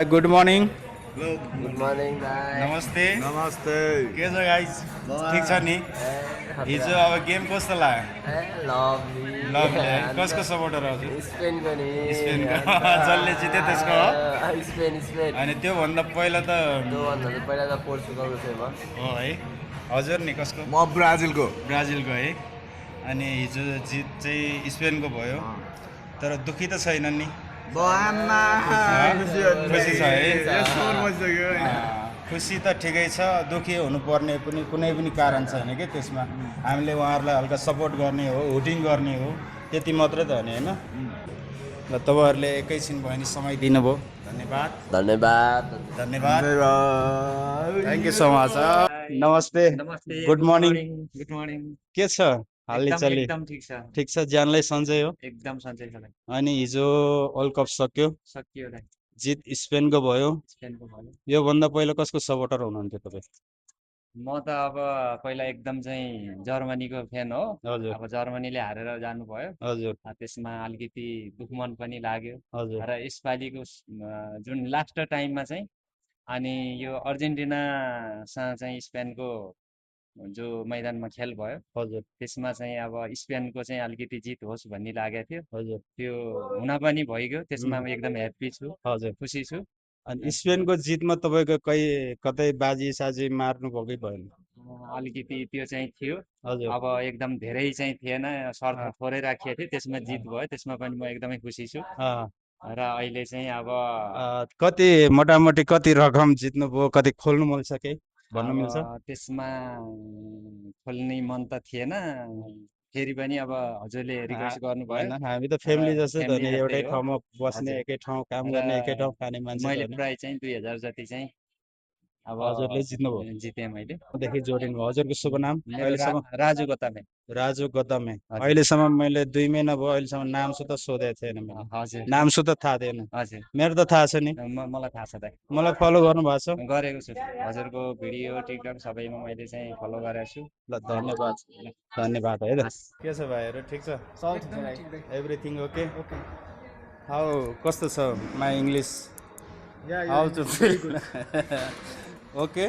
Good morning good morning भाइ। नमस्ते नमस्ते। के छ गाइज ठिक छ नि हिजो अब गेम कस्तो लाग्यो लभली लभली कसको सपोर्टर हजुर स्पेनको नि स्पेनको जसले जित्यो त्यसको हो स्पेन स्पेन अनि त्योभन्दा पहिला त त्योभन्दा चाहिँ पहिला त पोर्चुगलको चाहिँ म हो है हजुर नि कसको म ब्राजिलको। ब्राजिलको है अनि हिजो जित चाहिँ स्पेनको भयो तर दुखी त छैन नि खुसी छ है खुसी त ठिकै छ दुखी हुनुपर्ने पनि कुनै पनि कारण छैन कि त्यसमा हामीले उहाँहरूलाई हल्का सपोर्ट गर्ने हो हुटिङ गर्ने हो त्यति मात्रै त हो नि होइन ल तपाईँहरूले एकैछिन भयो नि समय दिनुभयो धन्यवाद धन्यवाद। धन्यवाद थ्याङ्क यू सो मच नमस्ते नमस्ते गुड मर्निङ गुड मर्निङ के छ हालचाली एकदम ठिक छ ठिक छ ज्यानलाई सन्चै हो एकदम सन्चै छ भाइ अनि हिजो वर्ल्ड कप सक्यो सकियो भाइ जित स्पेनको भयो स्पेनको भयो योभन्दा पहिला कसको सपोर्टर हुनुहुन्थ्यो तपाईँ म त अब पहिला एकदम चाहिँ जर्मनीको फ्यान हो हजुर अब जर्मनीले हारेर जानुभयो हजुर त्यसमा अलिकति दुखमन पनि लाग्यो हजुर र यसपालिको जुन लास्ट टाइममा चाहिँ अनि यो अर्जेन्टिनासँग चाहिँ स्पेनको जो मैदानमा खेल भयो हजुर त्यसमा चाहिँ अब स्पेनको चाहिँ अलिकति जित होस् भन्ने लागेको थियो हजुर त्यो हुन पनि भइगयो त्यसमा म एकदम ह्याप्पी छु हजुर खुसी छु अनि स्पेनको जितमा तपाईँको कतै बाजी साजी मार्नु भयो कि भएन अलिकति त्यो चाहिँ थियो हजुर अब एकदम धेरै चाहिँ थिएन शर्त अँ, थोरै राखिएको थियो त्यसमा जित भयो त्यसमा पनि म एकदमै खुसी छु अँ, र अहिले चाहिँ अब कति मोटामोटी कति रकम जित्नुभयो कति खोल्नु मिल्छ केही भन्नु अब मिल्छ त्यसमा खोल्ने मन त थिएन फेरि पनि अब हजुरले रिक्वेस्ट गर्नुभयो होइन हामी त र फ्यामिली जस्तै त फ्यामिली नि जस्तै एउटै हो ठाउँमा बस्ने हजुर एकै ठाउँ काम र गर्ने एकै ठाउँ खाने मान्छे त मैले हो नि प्राइज चाहिँ 2000 जति चाहिँ अब हजुरले जित्नुभयो जितेँ मैले देखि जोडिनु हजुरको शुभ नाम मेरो अहिलेसम्म राजु गतामे राजु गदमे हजुर अहिलेसम्म मैले 2 महिना भयो अहिलेसम्म नाम सुत सोधेको थिएन मैले हजुर नाम सुत थाहा थिएन हजुर मेरो त थाहा छ नि मलाई थाहा छ दाइ मलाई फलो गर्नु भएको छ गरेको छु हजुरको भिडियो टिकटक सबैमा मैले चाहिँ फलो गरेको छु ल धन्यवाद धन्यवाद है त हस् के छ भाइहरू ठिक छ एभ्रिथिङ ओके हाउ कस्तो छ my English how to okay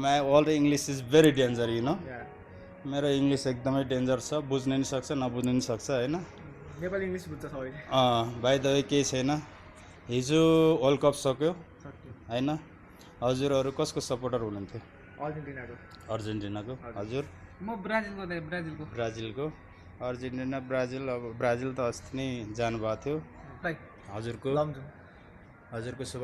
my old English is very danger you know मेरो इङ्ग्लिस एकदमै डेन्जर छ बुझ्नु नि सक्छ नबुझ्नु नि सक्छ होइन नेपाली इङ्ग्लिस बुझ्छ सबै। भाइ त केही छैन हिजो वर्ल्ड कप सक्यो होइन हजुरहरू कसको सपोर्टर हुनुहुन्थ्यो अर्जेन्टिनाको। अर्जेन्टिनाको हजुर म ब्राजिलको ब्राजिलको ब्राजिलको अर्जेन्टिना ब्राजिल अब ब्राजिल त अस्ति नै जानुभएको थियो भाइ हजुरको लम्जु। हजुरको शुभ